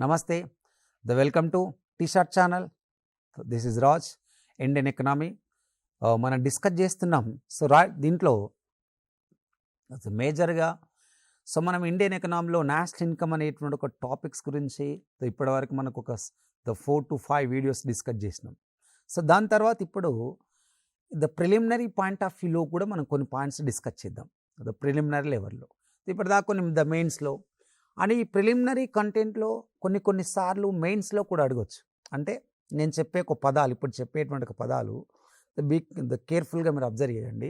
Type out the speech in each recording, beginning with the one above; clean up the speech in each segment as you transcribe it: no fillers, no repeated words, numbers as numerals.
నమస్తే welcome to T short channel. This is Raj. Indian economy మనం discuss చేస్తున్నాం. దీంట్లో మేజర్గా మనం ఇండియన్ ఎకనామీలో నేషనల్ ఇన్కమ్ అనేటువంటి ఒక టాపిక్స్ గురించి ఇప్పటివరకు మనకు ఒక 4 to 5 వీడియోస్ డిస్కస్ చేసినాం. దాని తర్వాత ఇప్పుడు ప్రిలిమినరీ పాయింట్ ఆఫ్ వ్యూలో కూడా మనం కొన్ని పాయింట్స్ డిస్కస్ చేద్దాం. ప్రిలిమినరీ లెవెల్లో ఇప్పటిదాకా కొన్ని మెయిన్స్లో అని ఈ ప్రిలిమినరీ కంటెంట్లో కొన్నిసార్లు మెయిన్స్లో కూడా అడగవచ్చు. అంటే నేను చెప్పే ఒక పదాలు, ఇప్పుడు చెప్పేటువంటి ఒక పదాలు కేర్ఫుల్గా మీరు అబ్జర్వ్ చేయండి.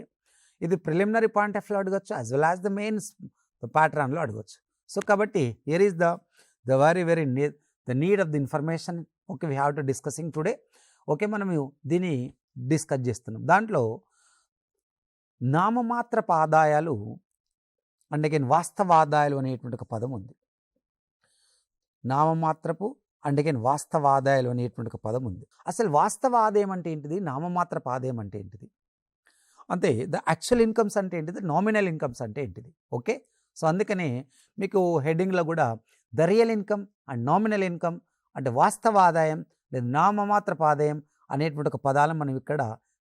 ఇది ప్రిలిమినరీ పాయింట్ ఆఫ్ వ్యూ అడగచ్చు, as well as the mains ప్యాటర్న్లో అడగచ్చు. కాబట్టి here is the very need of the information. Okay, we have to discussing today. Okay, మనం దీన్ని డిస్కస్ చేస్తున్నాం. దాంట్లో నామమాత్రపు ఆదాయాలు అండ్ అగైన్ వాస్తవ ఆదాయాలు అనేటువంటి ఒక పదం ఉంది. నామమాత్రపు అండ్ అగైన్ వాస్తవ ఆదాయాలు అనేటువంటి ఒక పదం ఉంది. అసలు వాస్తవ ఆదాయం అంటే ఏంటిది, నామమాత్రపు ఆదాయం అంటే ఏంటిది, అంటే ద యాక్చువల్ ఇన్కమ్స్ అంటే ఏంటిది, నామినల్ ఇన్కమ్స్ అంటే ఏంటిది. ఓకే, అందుకనే మీకు హెడ్డింగ్లో కూడా the real income and nominal income అంటే వాస్తవ ఆదాయం లేదా నామమాత్రపు ఆదాయం అనేటువంటి ఒక పదాలను మనం ఇక్కడ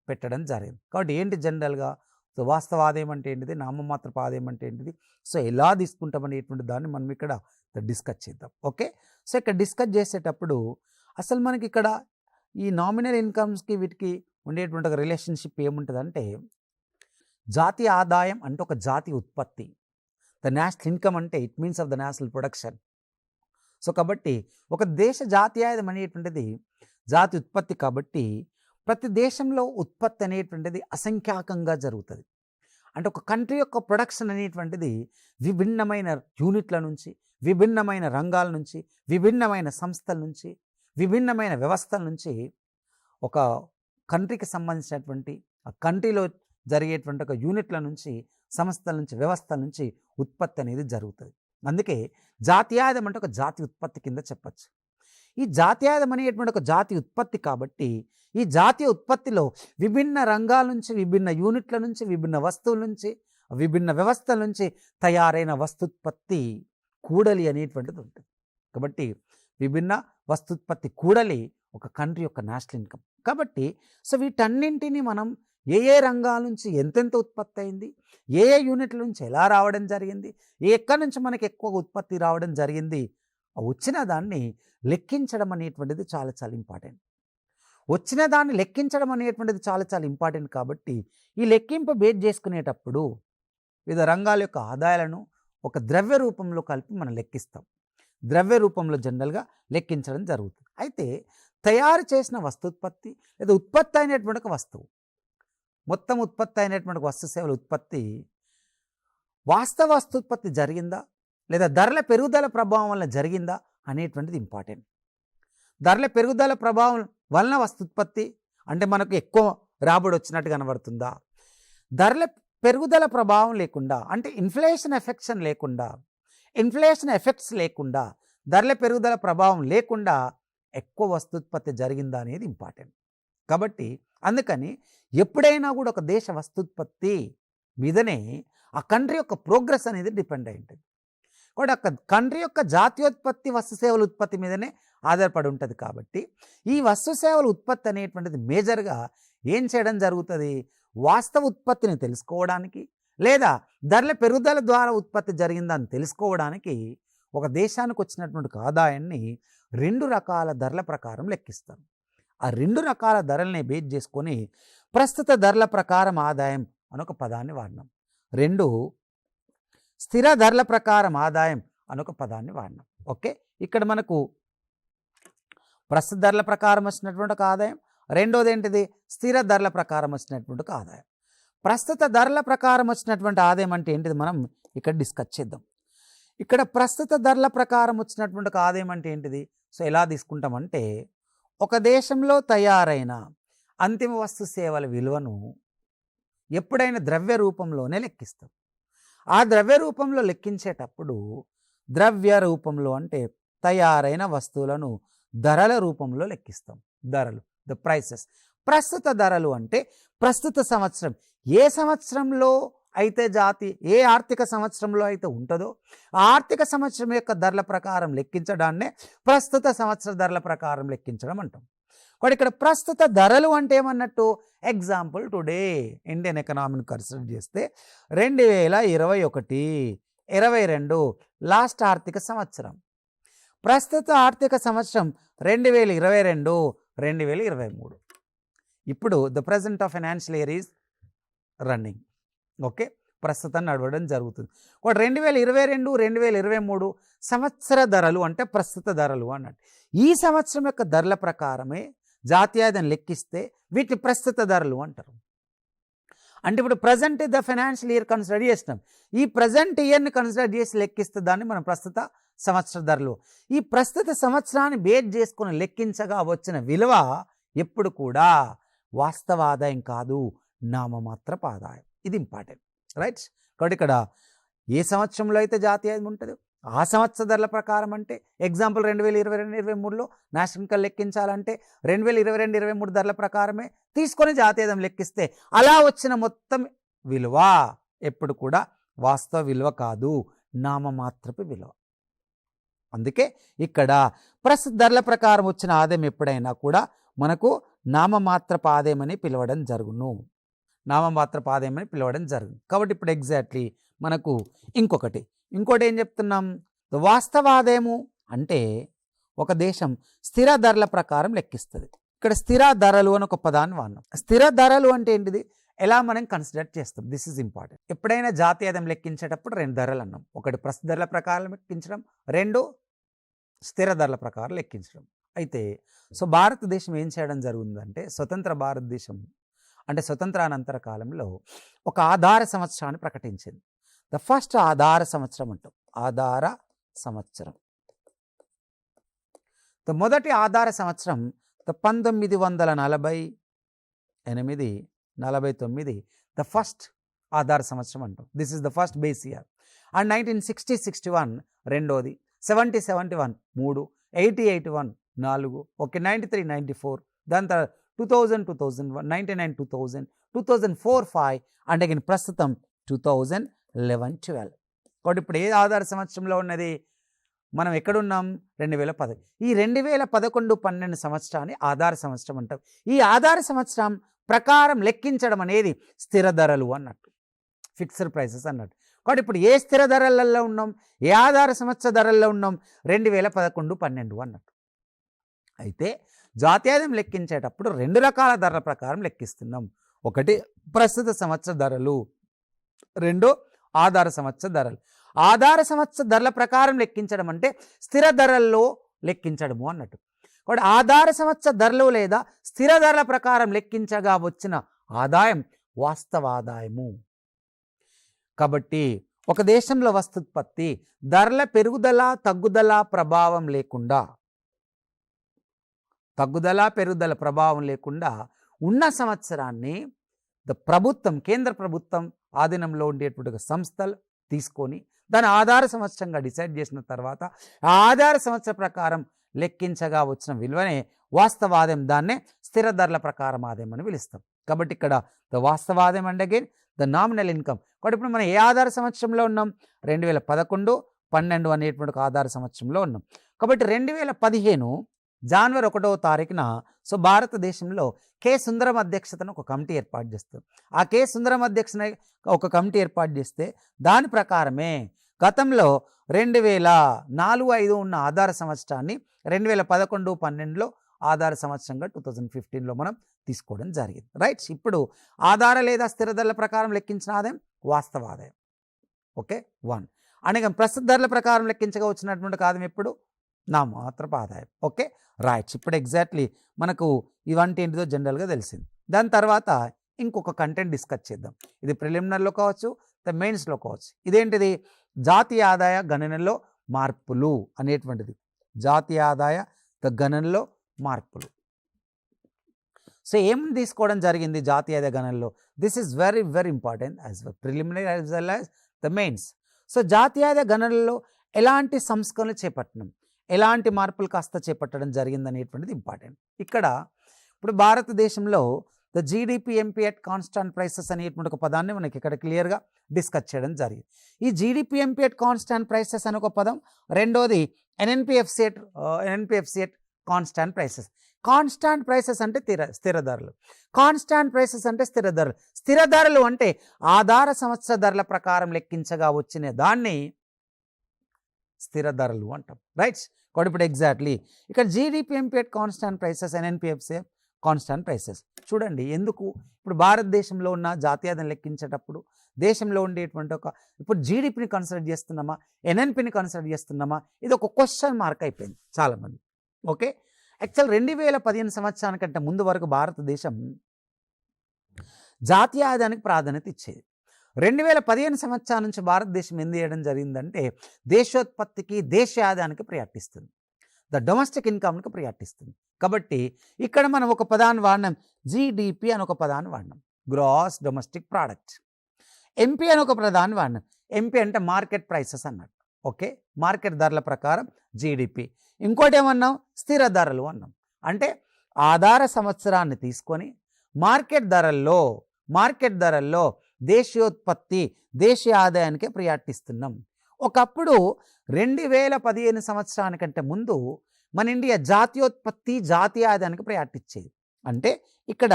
పెట్టడం జరిగింది. కాబట్టి ఏంటి జనరల్గా వాస్తవ ఆదాయం అంటే ఏంటిది, నామమాత్రపు ఆదాయం అంటే ఏంటిది, ఎలా తీసుకుంటాం అనేటువంటి దాన్ని మనం ఇక్కడ డిస్కస్ చేద్దాం. ఓకే, ఇక్కడ డిస్కస్ చేసేటప్పుడు అసలు మనకి ఇక్కడ ఈ నామినల్ ఇన్కమ్స్కి వీటికి ఉండేటువంటి ఒక రిలేషన్షిప్ ఏముంటుందంటే, జాతీయ ఆదాయం అంటే ఒక జాతీయ ఉత్పత్తి, ద నేషనల్ ఇన్కమ్ అంటే it means of the national production. కాబట్టి ఒక దేశ జాతీయ ఆదాయం అనేటువంటిది జాతీయ ఉత్పత్తి. కాబట్టి ప్రతి దేశంలో ఉత్పత్తి అనేటువంటిది అసంఖ్యాకంగా జరుగుతుంది. అంటే ఒక కంట్రీ యొక్క ప్రొడక్షన్ అనేటువంటిది విభిన్నమైన యూనిట్ల నుంచి, విభిన్నమైన రంగాల నుంచి, విభిన్నమైన సంస్థల నుంచి, విభిన్నమైన వ్యవస్థల నుంచి, ఒక కంట్రీకి సంబంధించినటువంటి ఆ కంట్రీలో జరిగేటువంటి ఒక యూనిట్ల నుంచి, సంస్థల నుంచి, వ్యవస్థల నుంచి ఉత్పత్తి అనేది జరుగుతుంది. అందుకే జాతీయాదం అంటే ఒక జాతీయ ఉత్పత్తి కింద చెప్పచ్చు. ఈ జాతీయాదం అనేటువంటి ఒక జాతీయ ఉత్పత్తి. కాబట్టి ఈ జాతీయ ఉత్పత్తిలో విభిన్న రంగాల నుంచి, విభిన్న యూనిట్ల నుంచి, విభిన్న వస్తువుల నుంచి, విభిన్న వ్యవస్థల నుంచి తయారైన వస్తుత్పత్తి కూడలి అనేటువంటిది ఉంటుంది. కాబట్టి విభిన్న వస్తుత్పత్తి కూడలి ఒక కంట్రీ యొక్క నేషనల్ ఇన్కమ్. కాబట్టి వీటన్నింటినీ మనం ఏ రంగాల నుంచి ఎంతెంత ఉత్పత్తి అయింది, ఏ యూనిట్ల నుంచి ఎలా రావడం జరిగింది, ఎక్కడి నుంచి మనకి ఎక్కువ ఉత్పత్తి రావడం జరిగింది, వచ్చిన దాన్ని లెక్కించడం అనేటువంటిది చాలా చాలా ఇంపార్టెంట్. వచ్చిన దాన్ని లెక్కించడం అనేటువంటిది చాలా చాలా ఇంపార్టెంట్. కాబట్టి ఈ లెక్కింపు బేస్ చేసుకునేటప్పుడు వివిధ రంగాల యొక్క ఆదాయాలను ఒక ద్రవ్య రూపంలో కలిపి మనం లెక్కిస్తాం. ద్రవ్య రూపంలో జనరల్గా లెక్కించడం జరుగుతుంది. అయితే తయారు చేసిన వస్తుత్పత్తి లేదా ఉత్పత్తి అయినటువంటి ఒక వస్తువు, మొత్తం ఉత్పత్తి అయినటువంటి వస్తు సేవల ఉత్పత్తి వాస్తవ వస్తుత్పత్తి జరిగిందా లేదా ధరల పెరుగుదల ప్రభావం వల్ల జరిగిందా అనేటువంటిది ఇంపార్టెంట్. ధరల పెరుగుదల ప్రభావం వలన వస్తుత్పత్తి అంటే మనకు ఎక్కువ రాబడి వచ్చినట్టు కనబడుతుందా, ధరల పెరుగుదల ప్రభావం లేకుండా అంటే ఇన్ఫ్లేషన్ ఎఫెక్ట్స్ లేకుండా ధరల పెరుగుదల ప్రభావం లేకుండా ఎక్కువ వస్తుత్పత్తి జరిగిందా అనేది ఇంపార్టెంట్. కాబట్టి అందుకని ఎప్పుడైనా కూడా ఒక దేశ వస్తుత్పత్తి మీదనే ఆ కంట్రీ యొక్క ప్రోగ్రెస్ అనేది డిపెండ్ అయి ఉంటుంది. కాబట్టి ఒక కంట్రీ యొక్క జాతీయోత్పత్తి వస్తు సేవల ఉత్పత్తి మీదనే ఆధారపడి ఉంటుంది. కాబట్టి ఈ వస్తు సేవల ఉత్పత్తి అనేటువంటిది మేజర్గా ఏం చేయడం జరుగుతుంది, వాస్తవ ఉత్పత్తిని తెలుసుకోవడానికి లేదా ధరల పెరుగుదల ద్వారా ఉత్పత్తి జరిగిందని తెలుసుకోవడానికి ఒక దేశానికి వచ్చినటువంటి ఆదాయాన్ని 2 రకాల ధరల ప్రకారం లెక్కిస్తారు. ఆ 2 రకాల ధరల్ని బేస్ చేసుకొని ప్రస్తుత ధరల ప్రకారం ఆదాయం అనొక పదాన్ని వాడినాం. 2 స్థిర ధరల ప్రకారం ఆదాయం అనొక పదాన్ని వాడినాం. ఓకే, ఇక్కడ మనకు ప్రస్తుత ధరల ప్రకారం వచ్చినటువంటి ఒక ఆదాయం, రెండోది ఏంటిది స్థిర ధరల ప్రకారం వచ్చినటువంటి ఒక ఆదాయం. ప్రస్తుత ధరల ప్రకారం వచ్చినటువంటి ఆదాయం అంటే ఏంటిది మనం ఇక్కడ డిస్కస్ చేద్దాం. ఇక్కడ ప్రస్తుత ధరల ప్రకారం వచ్చినటువంటి ఒక ఆదాయం అంటే ఏంటిది, ఎలా తీసుకుంటామంటే ఒక దేశంలో తయారైన అంతిమ వస్తు సేవల విలువను ఎప్పుడైనా ద్రవ్య రూపంలోనే లెక్కిస్తాం. ఆ ద్రవ్య రూపంలో లెక్కించేటప్పుడు ద్రవ్య రూపంలో అంటే తయారైన వస్తువులను ధరల రూపంలో లెక్కిస్తాం. ధరలు, ద ప్రైసెస్. ప్రస్తుత ధరలు అంటే ప్రస్తుత సంవత్సరం, ఏ సంవత్సరంలో అయితే ఏ ఆర్థిక సంవత్సరంలో అయితే ఉంటుందో ఆ ఆర్థిక సంవత్సరం యొక్క ధరల ప్రకారం లెక్కించడాన్నే ప్రస్తుత సంవత్సర ధరల ప్రకారం లెక్కించడం అంటాం. కాబట్టి ఇక్కడ ప్రస్తుత ధరలు అంటే ఏమన్నట్టు, ఎగ్జాంపుల్ టుడే ఇండియన్ ఎకనామీని కన్సిడర్ చేస్తే 2021-22 లాస్ట్ ఆర్థిక సంవత్సరం, ప్రస్తుత ఆర్థిక సంవత్సరం 2022-2023. ఇప్పుడు the present of financial year is running. Okay, ప్రస్తుతం నడవడం జరుగుతుంది. 2022-2023 సంవత్సర ధరలు అంటే ప్రస్తుత ధరలు అన్నట్టు. ఈ సంవత్సరం యొక్క ధరల ప్రకారమే జాతీయాదాయం లెక్కిస్తే వీటిని ప్రస్తుత ధరలు అంటారు. అంటే ఇప్పుడు present the financial year consider చేస్తాం, ఈ ప్రజెంట్ ఇయర్ని కన్సిడర్ చేసి లెక్కిస్తే దాన్ని మనం ప్రస్తుత సంవత్సర ధరలు. ఈ ప్రస్తుత సంవత్సరాన్ని బేస్ చేసుకుని లెక్కించగా వచ్చిన విలువ ఎప్పుడు కూడా వాస్తవ ఆదాయం కాదు, నామమాత్రపు ఆదాయం. ఇది ఇంపార్టెంట్, రైట్? కాబట్టి ఇక్కడ ఏ సంవత్సరంలో అయితే జాతీయాదాయం ఉంటుందో ఆ సంవత్సర ధరల ప్రకారం, అంటే ఎగ్జాంపుల్ 2022-23లో నేషనల్ ఇన్కమ్ లెక్కించాలంటే 2022-23 ధరల ప్రకారమే తీసుకొని జాతీయాదాయం లెక్కిస్తే అలా వచ్చిన మొత్తం విలువ ఎప్పుడు కూడా వాస్తవ విలువ కాదు, నామమాత్రపు విలువ. అందుకే ఇక్కడ ప్రస్తుత ధరల ప్రకారం వచ్చిన ఆదాయం ఎప్పుడైనా కూడా మనకు నామమాత్రపు ఆదాయం అని పిలవడం జరుగును, నామమాత్రపు ఆదాయం అని పిలవడం జరుగును. కాబట్టి ఇప్పుడు ఎగ్జాక్ట్లీ మనకు ఇంకోటి ఏం చెప్తున్నాం, వాస్తవ ఆదాయము అంటే ఒక దేశం స్థిర ధరల ప్రకారం లెక్కిస్తుంది. ఇక్కడ స్థిర ధరలు అని ఒక పదాన్ని వాడినాం. స్థిర ధరలు అంటే ఏంటిది, ఎలా మనం కన్సిడర్ చేస్తాం, దిస్ ఈజ్ ఇంపార్టెంట్. ఎప్పుడైనా జాతీయాదాయం లెక్కించేటప్పుడు 2 ధరలు అన్నాం, ఒకటి ప్రస్తుత ధరల ప్రకారం లెక్కించడం, 2 స్థిర ధరల ప్రకారం లెక్కించడం. అయితే భారతదేశం ఏం చేయడం జరుగుతుందంటే, స్వతంత్ర భారతదేశం అంటే స్వతంత్రానంతర కాలంలో ఒక ఆధార సంవత్సరాన్ని ప్రకటించింది. ద ఫస్ట్ ఆధార సంవత్సరం అంటాం, ఆధార సంవత్సరం. మొదటి ఆధార సంవత్సరం 1948-49 ద ఫస్ట్ ఆధార సంవత్సరం అంటాం. This is the first base year. And 1960-61 రెండోది, 70-71 3, 80-81 4, ఓకే, 93-94, దాని తర్వాత 2000-2001, 99-2000, 2004-5 అండ్ అగైన్ ప్రస్తుతం 2011-12. కాబట్టి ఇప్పుడు ఏ ఆధార సంవత్సరంలో ఉన్నది, మనం ఎక్కడున్నాం, 2010. ఈ 2011-12 సంవత్సరాన్ని ఆధార సంవత్సరం అంటాం. ఈ ఆధార సంవత్సరం ప్రకారం లెక్కించడం అనేది స్థిర ధరలు అన్నట్టు, ఫిక్స్డ్ ప్రైసెస్ అన్నట్టు. కాబట్టి ఇప్పుడు ఏ స్థిర ధరలలో ఉన్నాం, ఏ ఆధార సంవత్సర ధరల్లో ఉన్నాం, 2011-12 అన్నట్టు. అయితే జాతీయాదాయం లెక్కించేటప్పుడు 2 రకాల ధరల ప్రకారం లెక్కిస్తున్నాం. ఒకటి ప్రస్తుత సంవత్సర ధరలు, 2 ఆధార సంవత్సర ధరలు. ఆధార సంవత్సర ధరల ప్రకారం లెక్కించడం అంటే స్థిర ధరల్లో లెక్కించడము అన్నట్టు. కాబట్టి ఆధార సంవత్సర ధరలు లేదా స్థిర ధరల ప్రకారం లెక్కించగా వచ్చిన ఆదాయం వాస్తవ ఆదాయము. కాబట్టి ఒక దేశంలో వస్తుత్పత్తి ధరల పెరుగుదల తగ్గుదల ప్రభావం లేకుండా, పెరుగుదల ప్రభావం లేకుండా ఉన్న సంవత్సరాన్ని ప్రభుత్వం, కేంద్ర ప్రభుత్వం ఆధీనంలో ఉండేటువంటి సంస్థలు తీసుకొని దాని ఆధార సంవత్సరంగా డిసైడ్ చేసిన తర్వాత ఆ ఆధార సంవత్సర ప్రకారం లెక్కించగా వచ్చిన విలువనే వాస్తవ ఆదాయం, దాన్నే స్థిర ధరల ప్రకారం ఆదాయం అని పిలుస్తాం. కాబట్టి ఇక్కడ ద వాస్తవ ఆదాయం and again the nominal income. కాబట్టి ఇప్పుడు మనం ఏ ఆధార సంవత్సరంలో ఉన్నాం, 2011-12 అనేటువంటి ఆధార సంవత్సరంలో ఉన్నాం. కాబట్టి 2015 జనవరి 1వ తారీఖున భారతదేశంలో కె సుందరం అధ్యక్షతను ఒక కమిటీ ఏర్పాటు చేస్తారు. ఆ కె సుందరం అధ్యక్షతన ఒక కమిటీ ఏర్పాటు చేస్తే దాని ప్రకారమే గతంలో 2004-05 ఉన్న ఆధార సంవత్సరాన్ని 2011-12లో ఆధార సంవత్సరంగా 2015లో మనం తీసుకోవడం జరిగింది, రైట్? ఇప్పుడు ఆధార లేదా స్థిర ధరల ప్రకారం లెక్కించిన ఆదాయం వాస్తవ ఆదాయం, ఓకే, 1. అనగా ప్రస్తుత ధరల ప్రకారం లెక్కించగా వచ్చినటువంటి ఆదాయం ఎప్పుడు నామమాత్రపు ఆదాయం, ఓకే, రైట్? ఇప్పుడు ఎగ్జాక్ట్లీ మనకు ఇవంటి ఏంటిదో జనరల్గా తెలిసింది. దాని తర్వాత ఇంకొక కంటెంట్ డిస్కస్ చేద్దాం. ఇది ప్రిలిమినరీలో కావచ్చు, మెయిన్స్లో కావచ్చు. ఇదేంటిది, జాతీయ ఆదాయ గణనలో మార్పులు అనేటువంటిది. జాతీయ ఆదాయ గణనలో మార్పులు. ఏం తీసుకోవడం జరిగింది జాతీయ ఆదాయ గణనలో? This is very very important as well preliminary as well as the mains. జాతీయ ఆదాయ గణనలో ఎలాంటి సంస్కరణలు చేపట్టడం, ఎలాంటి మార్పులు కాస్త చేపట్టడం జరిగింది అనేటువంటిది ఇంపార్టెంట్. ఇక్కడ ఇప్పుడు భారతదేశంలో ద జీడిపిఎంపీ ఎట్ కాన్స్టాంట్ ప్రైసెస్ అనేటువంటి ఒక పదాన్ని మనకి ఇక్కడ క్లియర్గా డిస్కస్ చేయడం జరిగింది. ఈ జీడిపిఎంపీ ఎట్ కాన్స్టాంట్ ప్రైసెస్ అనే ఒక పదం, రెండోది NNPFC at constant prices. Constant prices అంటే స్థిర ధరలు, కాన్స్టాంట్ ప్రైసెస్ అంటే స్థిర ధరలు. స్థిర ధరలు అంటే ఆధార సంవత్సర ధరల ప్రకారం లెక్కించగా వచ్చిన దాన్ని స్థిర ధరలు అంటాం, రైట్స్. కాబట్టి ఇప్పుడు ఎగ్జాక్ట్లీ ఇక్కడ GDPMP at constant prices, NNPFC constant prices. చూడండి ఎందుకు ఇప్పుడు భారతదేశంలో ఉన్న జాతీయాదాయం లెక్కించేటప్పుడు దేశంలో ఉండేటువంటి ఇప్పుడు జీడిపిని కన్సిడర్ చేస్తున్నామా, ఎన్ఎన్పిని కన్సిడర్ చేస్తున్నామా, ఇది ఒక క్వశ్చన్ మార్క్ అయిపోయింది చాలామంది. ఓకే, యాక్చువల్ 2015 సంవత్సరానికంటే ముందు వరకు భారతదేశం జాతీయ ఆదాయానికి ప్రాధాన్యత ఇచ్చేది. 2015 సంవత్సరం నుంచి భారతదేశం ఏం చేయడం జరిగిందంటే దేశోత్పత్తికి, దేశ ఆదాయానికి ప్రయారిటిస్తుంది, ద డొమెస్టిక్ ఇన్కమ్కి ప్రయారిటిస్తుంది. కాబట్టి ఇక్కడ మనం ఒక పదాన్ని వాడినాం, జీడిపి అని ఒక పదాన్ని వాడినాం, గ్రాస్ డొమెస్టిక్ ప్రోడక్ట్. ఎంపీ అని ఒక పదాన్ని వాడినాం, ఎంపీ అంటే మార్కెట్ ప్రైసెస్ అన్నట్టు. ఓకే, మార్కెట్ ధరల ప్రకారం జీడిపి. ఇంకోటి ఏమన్నాం, స్థిర ధరలు అన్నాం. అంటే ఆధార సంవత్సరాన్ని తీసుకొని మార్కెట్ ధరల్లో దేశీయోత్పత్తి, దేశీయ ఆదాయానికే ప్రయారిటిస్తున్నాం. ఒకప్పుడు 2015 సంవత్సరానికంటే ముందు మన ఇండియా జాతీయోత్పత్తి, జాతీయ ఆదాయానికి ప్రయారిటీ ఇచ్చేది. అంటే ఇక్కడ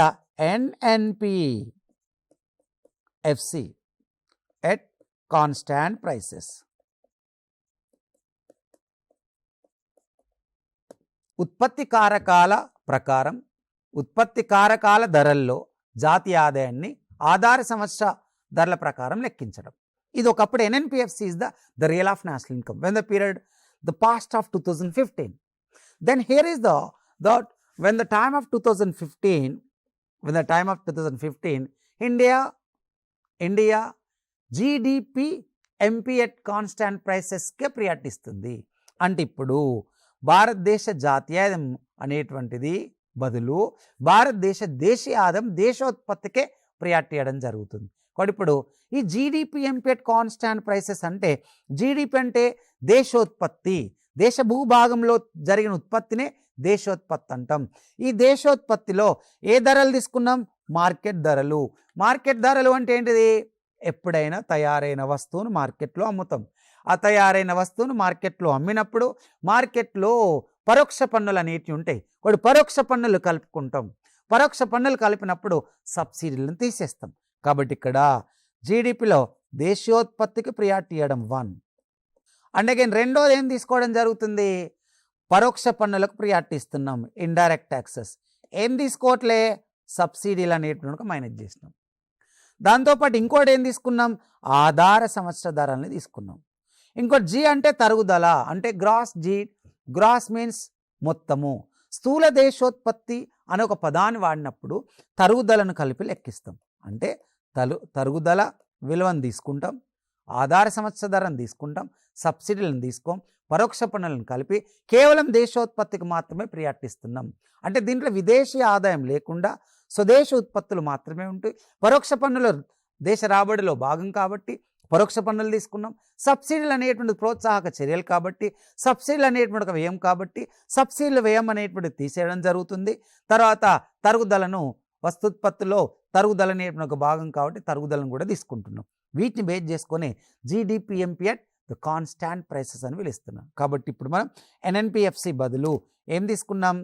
ఎన్ఎన్పిఎఫ్సి ఎట్ కాన్స్టాంట్ ప్రైసెస్, ఉత్పత్తి కారకాల ప్రకారం, ఉత్పత్తి కారకాల ధరల్లో జాతీయ ఆదాయాన్ని ఆధార సంవత్సర ధరల ప్రకారం లెక్కించడం. ఇది ఒకప్పుడు NNPFC is the real of national income when the period the past of 2015. Then here is when the time of 2015, India GDP MP at constant prices K priority ఇస్తుంది. అంటే ఇప్పుడు భారతదేశ జాతీయాదాయం అనేటువంటిది బదులు భారతదేశ దేశీయ ఆదాయం, దేశోత్పత్తికే ప్రయారిటీ ఇవ్వడం జరుగుతుంది. కాబట్టి ఇప్పుడు ఈ GDP MP at constant prices అంటే జీడిపి అంటే దేశోత్పత్తి, దేశ భూభాగంలో జరిగిన ఉత్పత్తినే దేశోత్పత్తి అంటాం. ఈ దేశోత్పత్తిలో ఏ ధరలు తీసుకున్నాం, మార్కెట్ ధరలు. మార్కెట్ ధరలు అంటే ఏంటిది, ఎప్పుడైనా తయారైన వస్తువును మార్కెట్లో అమ్ముతాం. ఆ తయారైన వస్తువును మార్కెట్లో అమ్మినప్పుడు మార్కెట్లో పరోక్ష పన్నులు అనేటివి ఉంటాయి. కొన్ని పరోక్ష పన్నులు కలుపుకుంటాం. పరోక్ష పన్నులు కలిపినప్పుడు సబ్సిడీలను తీసేస్తాం. కాబట్టి ఇక్కడ జీడిపిలో దేశీయోత్పత్తికి ప్రయారిటీ ఇవ్వడం 1. అండ్ అగైన్ రెండోది ఏం తీసుకోవడం జరుగుతుంది, పరోక్ష పన్నులకు ప్రయారిటీ ఇస్తున్నాం, ఇండైరెక్ట్ ట్యాక్సెస్. ఏం తీసుకోవట్లే, సబ్సిడీలు అనేటువంటి మైనస్ చేసినాం. దాంతోపాటు ఇంకోటి ఏం తీసుకున్నాం, ఆధార సంవత్సర ధరల్ని తీసుకున్నాం. ఇంకోటి జీ అంటే తరుగుదల, అంటే గ్రాస్ మీన్స్ మొత్తము. స్థూల దేశోత్పత్తి అనే ఒక పదాన్ని వాడినప్పుడు తరుగుదలను కలిపి లెక్కిస్తాం. అంటే తరుగుదల విలువను తీసుకుంటాం, ఆధార సంవత్సర ధరను తీసుకుంటాం, సబ్సిడీలను తీసుకోం, పరోక్ష పన్నులను కలిపి కేవలం దేశోత్పత్తికి మాత్రమే ప్రయారిటిస్తున్నాం. అంటే దీంట్లో విదేశీ ఆదాయం లేకుండా స్వదేశ ఉత్పత్తులు మాత్రమే ఉంటాయి. పరోక్ష పన్నులు దేశ రాబడిలో భాగం కాబట్టి పరోక్ష పన్నులు తీసుకున్నాం. సబ్సిడీలు అనేటువంటి ప్రోత్సాహక చర్యలు కాబట్టి, సబ్సిడీలు అనేటువంటి ఒక వ్యయం కాబట్టి సబ్సిడీల వ్యయం అనేటువంటి తీసేయడం జరుగుతుంది. తర్వాత తరుగుదలను, వస్తుత్పత్తిలో తరుగుదల అనేటువంటి ఒక భాగం కాబట్టి తరుగుదలను కూడా తీసుకుంటున్నాం. వీటిని బేస్ చేసుకొని GDP MP at the constant prices అని పిలుస్తున్నాం. కాబట్టి ఇప్పుడు మనం ఎన్ఎన్పిఎఫ్సి బదులు ఏం తీసుకున్నాం,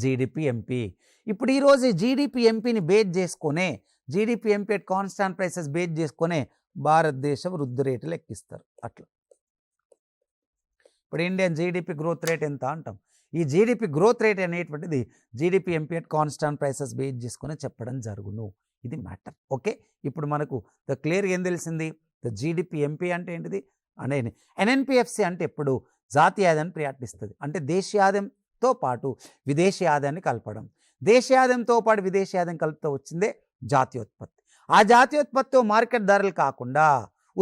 జీడిపి ఎంపీ. ఇప్పుడు ఈరోజు జీడిపి ఎంపీని బేస్ చేసుకునే, GDP MP at constant prices base చేసుకునే భారతదేశం వృద్ధి రేటు లెక్కిస్తారు. అట్లా ఇప్పుడు ఇండియన్ జీడిపి గ్రోత్ రేట్ ఎంత అంటాం. ఈ జీడిపి గ్రోత్ రేట్ అనేటువంటిది GDP MP at constant prices base చేసుకుని చెప్పడం జరుగును. ఇది మ్యాటర్. ఓకే, ఇప్పుడు మనకు ద క్లియర్గా ఏం తెలిసింది, ద జీడిపి ఎంపీ అంటే ఏంటిది అనేది. ఎన్ఎన్పిఎఫ్సి అంటే ఎప్పుడు జాతీయ ఆదాయాన్ని ప్రయారిటిస్తుంది. అంటే దేశీయ ఆదాయంతో పాటు విదేశీ ఆదాయాన్ని కలపడం. దేశీయ ఆదాయంతో పాటు విదేశీ ఆదాయం కలుపుతూ వచ్చిందే జాతీయోత్పత్తి. ఆ జాతీయోత్పత్తితో మార్కెట్ ధరలు కాకుండా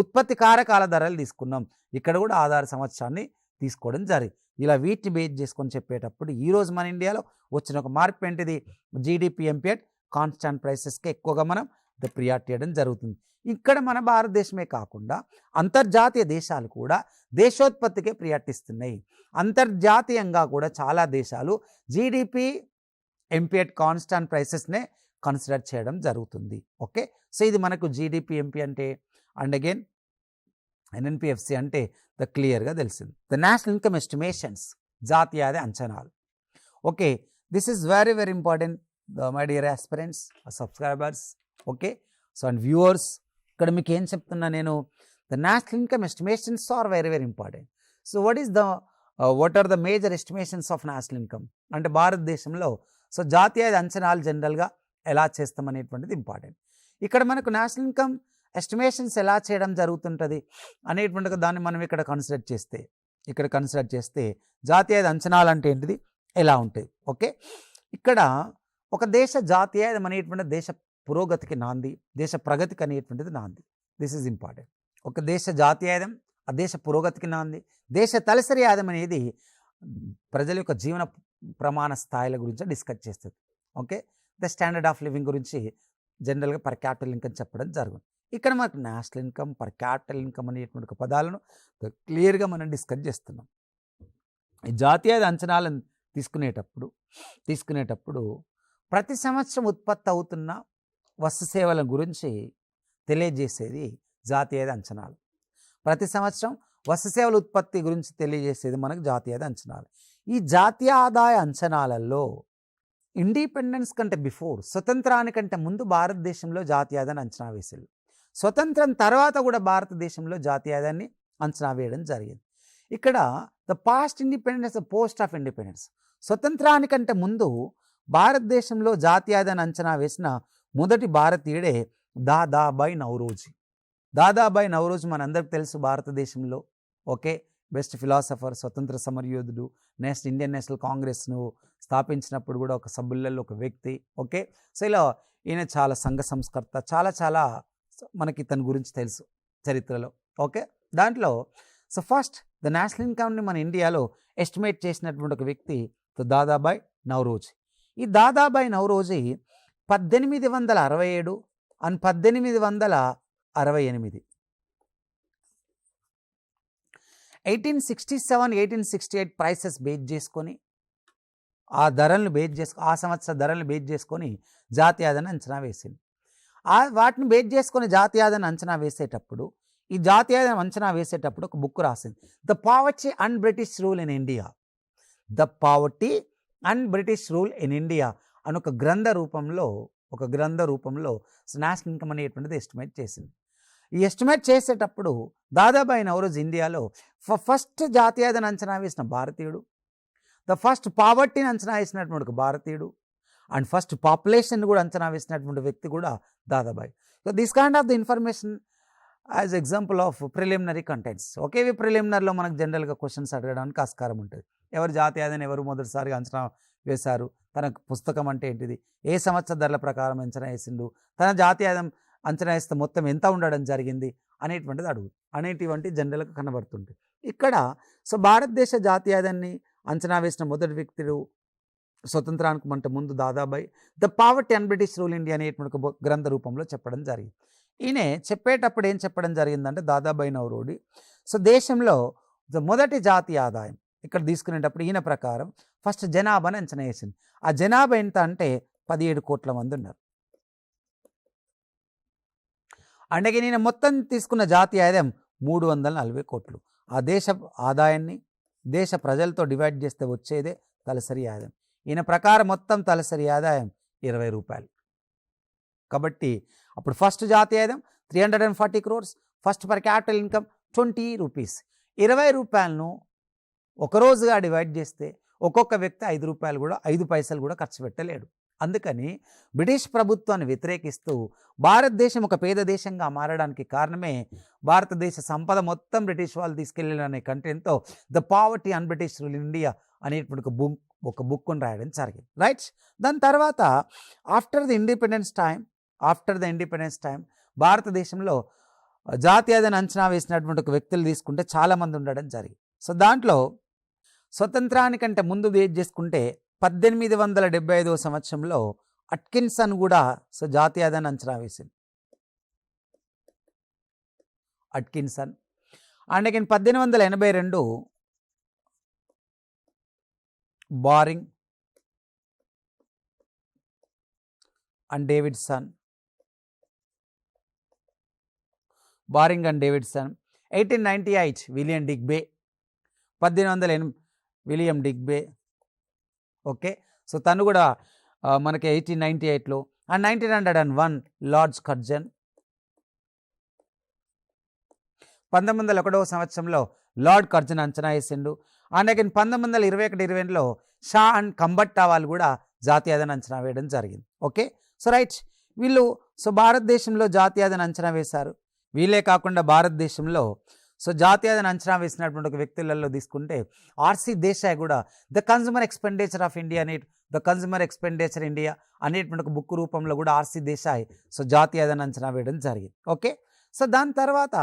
ఉత్పత్తి కారకాల ధరలు తీసుకున్నాం. ఇక్కడ కూడా ఆధార సంవత్సరాన్ని తీసుకోవడం జరిగింది. ఇలా వీటిని బేస్ చేసుకొని చెప్పేటప్పుడు ఈరోజు మన ఇండియాలో వచ్చిన ఒక మార్పు ఏంటిది, జీడిపి ఎంపీ అట్ కాన్స్టాంట్ ప్రైసెస్కి ఎక్కువగా మనం ప్రయారిటీ ఇవ్వడం జరుగుతుంది. ఇక్కడ మన భారతదేశమే కాకుండా అంతర్జాతీయ దేశాలు కూడా దేశోత్పత్తికే ప్రయారిటీ ఇస్తున్నాయి. అంతర్జాతీయంగా కూడా చాలా దేశాలు జీడిపి ఎంపీ అట్ కాన్స్టాంట్ ప్రైసెస్నే కన్సిడర్ చేయడం జరుగుతుంది. ఓకే, సో ఇది మనకు జీడిపి ఎంపీ అంటే, అండ్ అగైన్ ఎన్ఎన్పిఎఫ్సి అంటే ద క్లియర్గా తెలిసింది. ద నేషనల్ ఇన్కమ్ ఎస్టిమేషన్స్, జాతీయ ఆదాయ అంచనాలు. Okay, this is very very important my dear aspirants, subscribers, okay, so and viewers. ఇక్కడ మీకు ఏం చెప్తున్నా నేను, the national income estimations are very very important. So what are the major estimations of national income అంటే భారతదేశంలో so జాతీయ అంచనాలు జనరల్గా ఎలా చేస్తామనేటువంటిది ఇంపార్టెంట్. ఇక్కడ మనకు నేషనల్ ఇన్కమ్ ఎస్టిమేషన్స్ ఎలా చేయడం జరుగుతుంటుంది అనేటువంటి దాన్ని మనం ఇక్కడ కన్సిడర్ చేస్తే జాతీయ అంచనాలు అంటే ఏంటిది, ఎలా ఉంటాయి. ఓకే, ఇక్కడ ఒక దేశ జాతీయాదం అనేటువంటి దేశ పురోగతికి నాంది, దేశ ప్రగతికి అనేటువంటిది నాంది. This is important. ఒక దేశ జాతీయాదం ఆ దేశ పురోగతికి నాంది. దేశ తలసరి ఆదాయం అనేది ప్రజల యొక్క జీవన ప్రమాణ స్థాయిల గురించి డిస్కస్ చేస్తుంది. Okay, the standard of living గురించి జనరల్గా పర్ క్యాపిటల్ ఇన్కమ్ చెప్పడం జరుగుతుంది. ఇక్కడ మనకు national income, per capital income అనేటువంటి పదాలను క్లియర్గా మనం డిస్కస్ చేస్తున్నాం. ఈ జాతీయ అంచనాలను తీసుకునేటప్పుడు ప్రతి సంవత్సరం ఉత్పత్తి అవుతున్న వస్తు సేవల గురించి తెలియజేసేది జాతీయ అంచనాలు. ప్రతి సంవత్సరం వస్తు సేవల ఉత్పత్తి గురించి తెలియజేసేది మనకు జాతీయ అంచనాలు. ఈ జాతీయ ఆదాయ అంచనాలలో ఇండిపెండెన్స్ కంటే బిఫోర్, స్వతంత్రానికంటే ముందు భారతదేశంలో జాతీయ ఆదాయాన్ని అంచనా వేసేది. స్వతంత్రం తర్వాత కూడా భారతదేశంలో జాతీయ ఆదాయాన్ని అంచనా వేయడం జరిగింది. ఇక్కడ the past independence, the post of independence. స్వతంత్రానికంటే ముందు భారతదేశంలో జాతీయ ఆదాయాన్ని అంచనా వేసిన మొదటి భారతీయుడే దాదాబాయి నౌరోజీ. దాదాబాయి నౌరోజీ మనందరికీ తెలుసు భారతదేశంలో. ఓకే, బెస్ట్ ఫిలాసఫర్, స్వతంత్ర సమరయోధుడు, ఇండియన్ నేషనల్ కాంగ్రెస్ను స్థాపించినప్పుడు కూడా ఒక సభ్యులలో ఒక వ్యక్తి. ఓకే, సో ఇలా ఈయన చాలా సంఘ సంస్కర్త, చాలా మనకి తన గురించి తెలుసు చరిత్రలో. ఓకే, దాంట్లో సో ఫస్ట్ ద నేషనల్ ఇన్కమ్ని మన ఇండియాలో ఎస్టిమేట్ చేసినటువంటి ఒక వ్యక్తి దాదాబాయి నౌరోజీ. ఈ Dadabhai Naoroji 1867 and 1868 1867-1868 prices base చేసుకొని ఆ సంవత్సర ధరలను బేస్ చేసుకొని జాతీయ ఆదాయాన్ని అంచనా వేసింది. వాటిని బేస్ చేసుకొని జాతీయ ఆదాయాన్ని అంచనా వేసేటప్పుడు ఒక బుక్ రాసింది, the poverty and British rule in India. The poverty and British rule in India అని ఒక గ్రంథ రూపంలో నేషనల్ ఇన్కమ్ అనేటువంటిది ఎస్టిమేట్ చేసింది. ఈ ఎస్టిమేట్ చేసేటప్పుడు దాదాబాయి నౌరోజీ ఇండియాలో ఫస్ట్ జాతీయ ఆదాయాన్ని అంచనా వేసిన భారతీయుడు, ద ఫస్ట్ పావర్టీని అంచనా వేసినటువంటి ఒక భారతీయుడు, అండ్ ఫస్ట్ పాపులేషన్ కూడా అంచనా వేసినటువంటి వ్యక్తి కూడా Dadabhai. So this kind of the information as example of preliminary contents. Okay, ఇవి ప్రిలిమినరీలో మనకు జనరల్గా క్వశ్చన్స్ అడగడానికి ఆస్కారం ఉంటుంది. ఎవరు జాతీయ ఆదాయాన్ని ఎవరు మొదటిసారిగా అంచనా వేశారు, తన పుస్తకం అంటే ఏంటిది, ఏ సంవత్సర ధరల ప్రకారం అంచనా వేసిండు, తన జాతీయ ఆదాయం అంచనా వేస్తే మొత్తం ఎంత ఉండడం జరిగింది అనేటువంటి జనరల్గా కనబడుతుంటాయి. ఇక్కడ సో భారతదేశ జాతీయ ఆదాయాన్ని అంచనా వేసిన మొదటి వ్యక్తుడు స్వతంత్రానికి అంటే ముందు Dadabhai the poverty and British rule India అనేటువంటి ఒక గ్రంథ రూపంలో చెప్పడం జరిగింది. ఈయన చెప్పేటప్పుడు ఏం చెప్పడం జరిగిందంటే దాదాబాయి నౌరోజీ సో దేశంలో మొదటి జాతీయ ఆదాయం ఇక్కడ తీసుకునేటప్పుడు ఈయన ప్రకారం ఫస్ట్ జనాభాని అంచనా వేసింది. ఆ జనాభా ఎంత అంటే 17 కోట్ల మంది ఉన్నారు. అంటే నేను మొత్తం తీసుకున్న జాతీయ ఆదాయం 340 కోట్లు. ఆ దేశ ఆదాయాన్ని దేశ ప్రజలతో డివైడ్ చేస్తే వచ్చేదే తలసరి ఆదాయం. ఈయన ప్రకారం మొత్తం తలసరి ఆదాయం 20 రూపాయలు. కాబట్టి అప్పుడు ఫస్ట్ జాతీయ ఆదాయం 340 crores, first per capital income 20 rupees. 20 రూపాయలను ఒక రోజుగా డివైడ్ చేస్తే ఒక్కొక్క వ్యక్తి 5 పైసలు కూడా ఖర్చు పెట్టలేడు. అందుకని బ్రిటిష్ ప్రభుత్వాన్ని వ్యతిరేకిస్తూ భారతదేశం ఒక పేద దేశంగా మారడానికి కారణమే భారతదేశ సంపద మొత్తం బ్రిటిష్ వాళ్ళు తీసుకెళ్ళాలనే కంటెంట్తో the poverty and British rule in India అనేటువంటి ఒక బుక్ను రాయడం జరిగింది. రైట్, దాని తర్వాత ఆఫ్టర్ ద ఇండిపెండెన్స్ టైం భారతదేశంలో జాతీయ ఆదాయాన్ని అంచనా వేసినటువంటి ఒక వ్యక్తులు తీసుకుంటే చాలామంది ఉండడం జరిగింది. సో దాంట్లో స్వతంత్రానికంటే ముందు బేస్ చేసుకుంటే 1875 సంవత్సరంలో అట్కిన్సన్ కూడా సో జాతీయ ఆదాయాన్ని అంచనా వేసింది. Atkinson and again 1882 Baring and Davidson, Baring and Davidson. 1898 William Digby, 1808 William Digby. Okay, so తను కూడా మనకి 1898లో. And 1901 Lord's Curzon. 1901 సంవత్సరంలో లార్డ్ కర్జన్ అంచనా వేసిండు. అండ్ అగైన్ 1921-22లో షా అండ్ కంబట్టా వాళ్ళు కూడా జాతీయాదాన్ని అంచనా వేయడం జరిగింది. ఓకే, సో రైట్, వీళ్ళు సో భారతదేశంలో జాతీయాదాన్ని అంచనా వేశారు. వీళ్ళే కాకుండా భారతదేశంలో సో జాతీయాదాన్ని అంచనా వేసినటువంటి ఒక వ్యక్తులలో తీసుకుంటే ఆర్సి దేశాయ్ కూడా the consumer expenditure of India the consumer expenditure India అనేటువంటి ఒక బుక్ రూపంలో కూడా ఆర్సి దేశాయ్ సో జాతీయాదాన్ని అంచనా వేయడం జరిగింది. ఓకే, సో దాని తర్వాత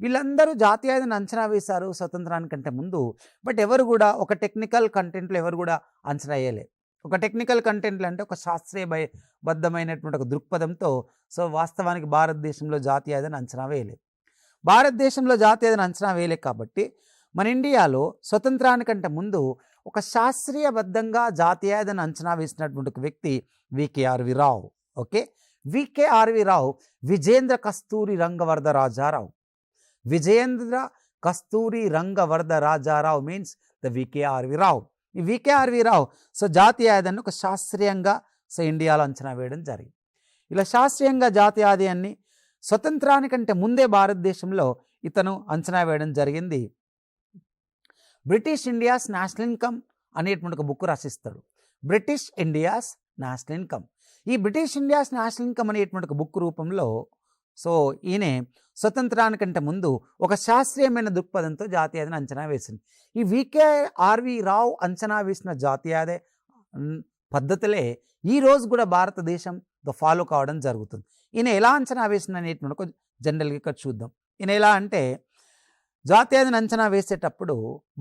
వీళ్ళందరూ జాతీయాదాన్ని అంచనా వేశారు స్వతంత్రానికంటే ముందు. బట్ ఎవరు కూడా ఒక టెక్నికల్ కంటెంట్లో ఎవరు కూడా అంచనా వేయలేదు. ఒక టెక్నికల్ కంటెంట్లు అంటే ఒక శాస్త్రీయబద్ధమైనటువంటి ఒక దృక్పథంతో సో వాస్తవానికి భారతదేశంలో జాతీయాదాన్ని అంచనా వేయలేదు. భారతదేశంలో జాతీయాదాన్ని అంచనా వేయలేదు కాబట్టి మన ఇండియాలో స్వతంత్రానికంటే ముందు ఒక శాస్త్రీయబద్ధంగా జాతీయాదాన్ని అంచనా వేసినటువంటి ఒక వ్యక్తి VKRV Rao. Okay, VKRV Rao Vijendra Kasturi Rangavardha Rajarao. Vijayendra Kasturi Rangavardha Rajarao means the VKRV Rao. ఈ వికేఆర్వి రావు సో జాతీయాదాన్ని ఒక శాస్త్రీయంగా సో ఇండియాలో అంచనా వేయడం జరిగింది. ఇలా శాస్త్రీయంగా జాతీయాదాన్ని స్వతంత్రానికంటే ముందే భారతదేశంలో ఇతను అంచనా వేయడం జరిగింది. బ్రిటిష్ ఇండియాస్ నేషనల్ ఇన్కమ్ అనేటువంటి ఒక బుక్ రాసిస్తాడు. British India's national income. ఈ బ్రిటిష్ ఇండియాస్ నేషనల్ ఇన్కమ్ అనేటువంటి ఒక బుక్ రూపంలో సో ఈయనే స్వతంత్రానికంటే ముందు ఒక శాస్త్రీయమైన దృక్పథంతో జాతీయాదాన్ని అంచనా వేసింది. ఈ వికేఆర్వి రావు అంచనా వేసిన జాతీయాదాయ పద్ధతులే ఈరోజు కూడా భారతదేశంతో ఫాలో కావడం జరుగుతుంది. ఈయన ఎలా అంచనా వేసిన అనేటువంటి ఒక జనరల్గా ఇక్కడ చూద్దాం. ఈయన ఎలా అంటే జాతీయాదాన్ని అంచనా వేసేటప్పుడు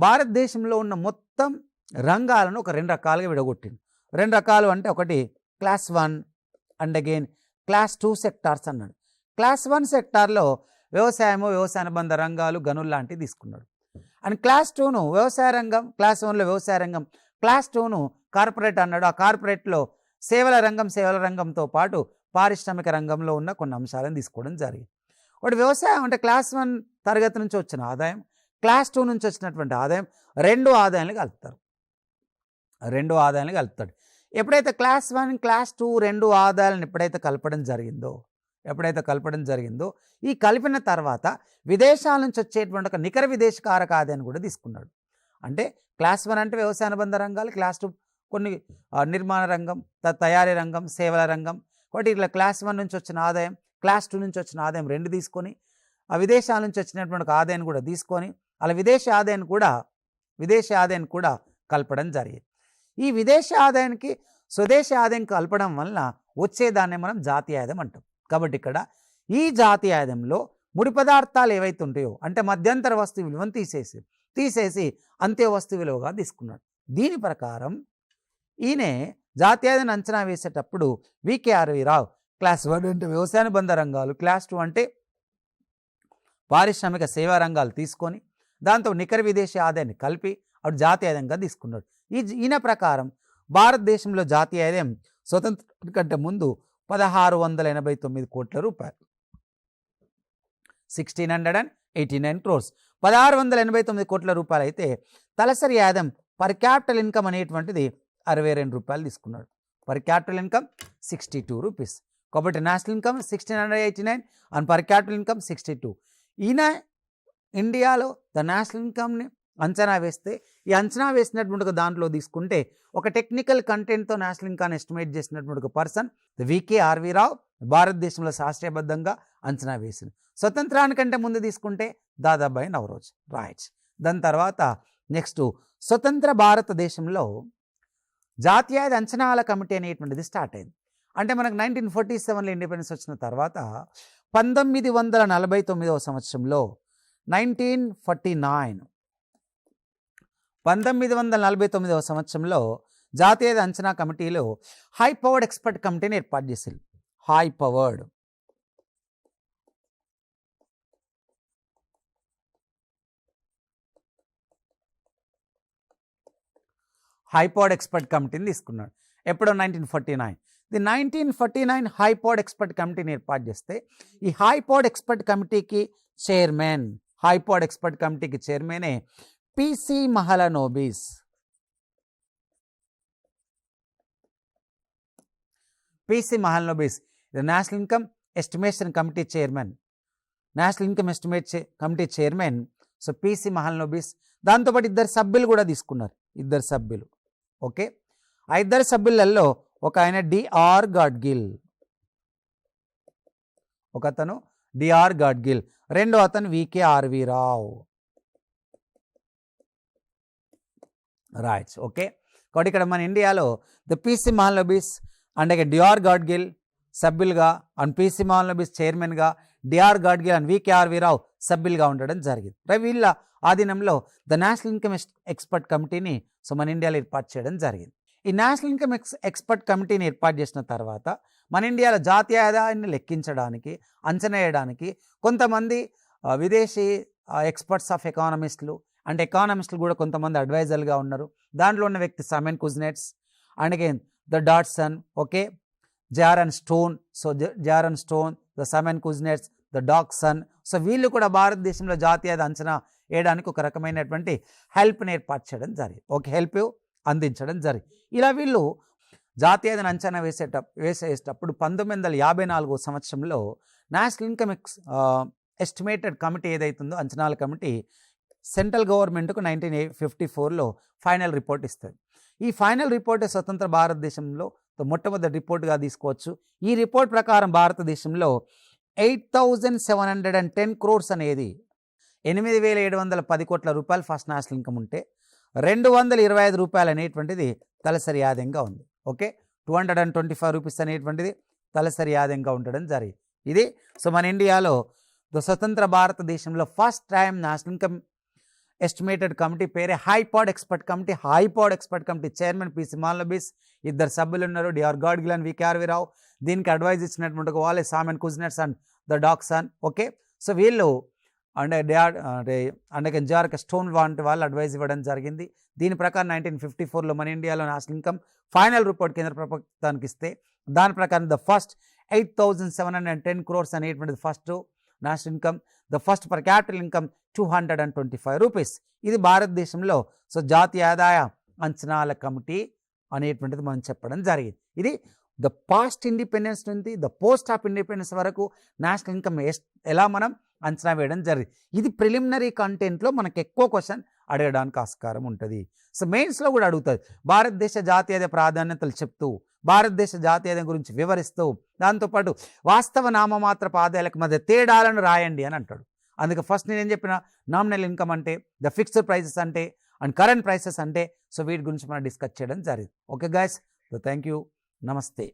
భారతదేశంలో ఉన్న మొత్తం రంగాలను ఒక 2 రకాలుగా విడగొట్టింది. 2 రకాలు అంటే ఒకటి class 1 and again class 2 sectors అన్నాడు. క్లాస్ 1 సెక్టార్లో వ్యవసాయము, వ్యవసాయ అనుబంధ రంగాలు, గనులు లాంటివి తీసుకున్నాడు. అండ్ క్లాస్ 2ను వ్యవసాయ రంగం, క్లాస్ 1లో వ్యవసాయ రంగం, క్లాస్ 2ను కార్పొరేట్ అన్నాడు. ఆ కార్పొరేట్లో సేవల రంగంతో పాటు పారిశ్రామిక రంగంలో ఉన్న కొన్ని అంశాలను తీసుకోవడం జరిగింది. ఒకటి వ్యవసాయం అంటే క్లాస్ 1 తరగతి నుంచి వచ్చిన ఆదాయం, క్లాస్ 2 నుంచి వచ్చినటువంటి ఆదాయం, 2 ఆదాయాలు కలుపుతారు. 2 ఆదాయాలు కలుపుతాడు. ఎప్పుడైతే క్లాస్ 1, క్లాస్ 2 2 ఆదాయాలను ఎప్పుడైతే కలపడం జరిగిందో ఈ కలిపిన తర్వాత విదేశాల నుంచి వచ్చేటువంటి ఒక నికర విదేశకారక ఆదాయాన్ని కూడా తీసుకున్నాడు. అంటే క్లాస్ 1 అంటే వ్యవసాయ అనుబంధ రంగాలు, క్లాస్ 2 కొన్ని నిర్మాణ రంగం, తయారీ రంగం, సేవల రంగం. కాబట్టి ఇట్లా క్లాస్ 1 నుంచి వచ్చిన ఆదాయం, క్లాస్ 2 నుంచి వచ్చిన ఆదాయం 2 తీసుకొని ఆ విదేశాల నుంచి వచ్చినటువంటి ఒక ఆదాయాన్ని కూడా తీసుకొని అలా విదేశీ ఆదాయాన్ని కూడా కలపడం జరిగింది. ఈ విదేశీ ఆదాయానికి స్వదేశీ ఆదాయం కలపడం వలన వచ్చేదాన్ని మనం జాతీయ ఆదాయం అంటాం. కాబట్టి ఇక్కడ ఈ జాతీయ ఆదాయంలో ముడి పదార్థాలు ఏవైతే ఉంటాయో అంటే మధ్యంతర వస్తు విలువను తీసేసి అంత్య వస్తు విలువగా తీసుకున్నాడు. దీని ప్రకారం ఈయనే జాతీయ ఆదాయాన్ని అంచనా వేసేటప్పుడు వికేఆర్వి రావు క్లాస్ 1 అంటే వ్యవసాయనుబంధ రంగాలు, క్లాస్ 2 అంటే పారిశ్రామిక సేవా రంగాలు తీసుకొని దాంతో నికర విదేశీ ఆదాయాన్ని కలిపి అటు జాతీయ ఆదాయంగా తీసుకున్నాడు. ఈయన ప్రకారం భారతదేశంలో జాతీయ ఆదాయం స్వతంత్రం కంటే ముందు 1689 కోట్ల రూపాయలు, 1689 crores, 1689 కోట్ల రూపాయలు అయితే తలసరి ఆదాయం పర్ క్యాపిటల్ ఇన్కమ్ అనేటువంటిది 62 రూపాయలు తీసుకున్నాడు. Per capital income 62 rupees. కాబట్టి national income 1689 and per capital income 62. ఈయన ఇండియాలో ద నేషనల్ ఇన్కమ్ని అంచనా వేస్తే ఈ అంచనా వేసినటువంటి దాంట్లో తీసుకుంటే ఒక టెక్నికల్ కంటెంట్తో నేషనల్ ఇన్కమ్ ఎస్టిమేట్ చేసినటువంటి ఒక పర్సన్ వికేఆర్వి రావు భారతదేశంలో శాస్త్రీయబద్ధంగా అంచనా వేసింది. స్వతంత్రానికంటే ముందు తీసుకుంటే దాదాబాయి నవరోజ్. రైట్. దాని తర్వాత నెక్స్ట్ స్వతంత్ర భారతదేశంలో జాతీయ అంచనాల కమిటీ అనేటువంటిది స్టార్ట్ అయింది. అంటే మనకు 1947లో ఇండిపెండెన్స్ వచ్చిన తర్వాత 1949వ సంవత్సరంలో 1949వ సంవత్సరంలో జాతీయ అంచనా కమిటీలో హై పవర్డ్ ఎక్స్పర్ట్ కమిటీని ఏర్పాటు చేశారు. హై పవర్డ్ ఎక్స్పర్ట్ కమిటీని తీసుకున్నాడు. ఎప్పుడో 1949. ది 1949 హైపోర్డ్ ఎక్స్పర్ట్ కమిటీని ఏర్పాటు చేస్తే ఈ హైపోర్డ్ ఎక్స్పర్ట్ కమిటీకి చైర్మనే PC Mahalanobis. PC Mahalanobis the national income estimation committee chairman, so PC Mahalanobis. దాంతోపాటు 2 సభ్యులు కూడా తీసుకున్నారు, 2 సభ్యులు. ఓకే, ఆ 2 సభ్యులలో ఒక ఆయన డిఆర్ గాడ్గిల్, ఒకతను డిఆర్ గాడ్గిల్, రెండో అతను వికేఆర్వి రావు. రైట్. ఓకే, కాబట్టి ఇక్కడ మన ఇండియాలో the PC Mahalanobis and DR Gadgil సభ్యులుగా అండ్ పిసి మహలనోబిస్ చైర్మన్గా, DR Gadgil and VKRV Rao సభ్యులుగా ఉండడం జరిగింది. వీళ్ళ ఆధీనంలో ద నేషనల్ ఇన్కమ్ ఎక్స్పర్ట్ కమిటీని సో మన ఇండియాలో ఏర్పాటు చేయడం జరిగింది. ఈ నేషనల్ ఇన్కమ్ ఎక్స్పర్ట్ కమిటీని ఏర్పాటు చేసిన తర్వాత మన ఇండియాలో జాతీయ ఆదాయాన్ని లెక్కించడానికి, అంచనా వేయడానికి కొంతమంది విదేశీ ఎక్స్పర్ట్స్ ఆఫ్ ఎకానమిస్టులు అంటే ఎకానమిస్టులు కూడా కొంతమంది అడ్వైజర్లుగా ఉన్నారు. దాంట్లో ఉన్న వ్యక్తి Simon Kuznets and again the Dodson, okay, Jaron Stone, so Jaron Stone, the Simon Kuznets, the Dodson. So వీళ్ళు కూడా భారతదేశంలో జాతీయ అంచనా వేయడానికి ఒక రకమైనటువంటి హెల్ప్ని ఏర్పాటు చేయడం జరిగింది. ఓకే, హెల్ప్ అందించడం జరిగింది. ఇలా వీళ్ళు జాతీయ అంచనా వేసేటప్పుడు 1954 సంవత్సరంలో నేషనల్ ఇన్కమ్ ఎస్టిమేటెడ్ కమిటీ ఏదైతుందో అంచనాల కమిటీ సెంట్రల్ గవర్నమెంట్కు 1954లో ఫైనల్ రిపోర్ట్ ఇస్తుంది. ఈ ఫైనల్ రిపోర్ట్ స్వతంత్ర భారతదేశంలో మొట్టమొదటి రిపోర్ట్గా తీసుకోవచ్చు. ఈ రిపోర్ట్ ప్రకారం భారతదేశంలో 8,710 crores అనేది 8,710 కోట్ల రూపాయలు ఫస్ట్ నేషనల్ ఇన్కమ్ ఉంటే 225 రూపాయలు అనేటువంటిది తలసరి ఆదాయంగా ఉంది. ఓకే, 225 రూపీస్ అనేటువంటిది తలసరి ఆదాయంగా ఉండడం జరిగింది. ఇది సో మన ఇండియాలో స్వతంత్ర భారతదేశంలో first time national income estimated committee పేరే high powered expert committee chairman PC Mahalanobis, 2 సభ్యులు ఉన్నారు, DR Gadgil and VKRV Rao. దీనికి అడ్వైజ్ ఇచ్చినటువంటి వాళ్ళే Simon Kuznets and the Dodson. Okay, so వీళ్ళు అంటే జార్క్ స్టోన్ వంటి వాళ్ళు అడ్వైజ్ ఇవ్వడం జరిగింది. దీని ప్రకారం 1954లో మన ఇండియాలో నేషనల్ ఇన్కమ్ ఫైనల్ రిపోర్ట్ కేంద్ర ప్రభుత్వానికి ఇస్తే దాని ప్రకారం ద ఫస్ట్ 8,710 crores అనేటువంటిది first national income. The first per capital income 225 rupees. ఇది భారతదేశంలో సో జాతీయ ఆదాయ అంచనాల కమిటీ అనేటువంటిది మనం చెప్పడం జరిగింది. ఇది ద పాస్ట్ ఇండిపెండెన్స్ నుండి ద పోస్ట్ ఆఫ్ ఇండిపెండెన్స్ వరకు నేషనల్ ఇన్కమ్ ఎలా మనం అంచనా వేయడం జరిగింది. ఇది ప్రిలిమినరీ కంటెంట్లో మనకు ఎక్కువ క్వశ్చన్ అడగడానికి ఆస్కారం ఉంటుంది. సో మెయిన్స్లో కూడా అడుగుతుంది. భారతదేశ జాతీయ ప్రాధాన్యతలు చెప్తూ, భారతదేశ జాతీయత గురించి వివరిస్తూ, దాంతోపాటు వాస్తవ నామమాత్రపు ఆదాయాలకు మధ్య తేడాలను రాయండి అని అంటాడు. అందుకే ఫస్ట్ నేనేం చెప్పిన నామినల్ ఇన్కమ్ అంటే, ద ఫిక్స్డ్ ప్రైసెస్ అంటే అండ్ కరెంట్ ప్రైసెస్ అంటే, సో వీటి గురించి మనం డిస్కస్ చేయడం జరిగింది. Okay guys, so thank you, నమస్తే.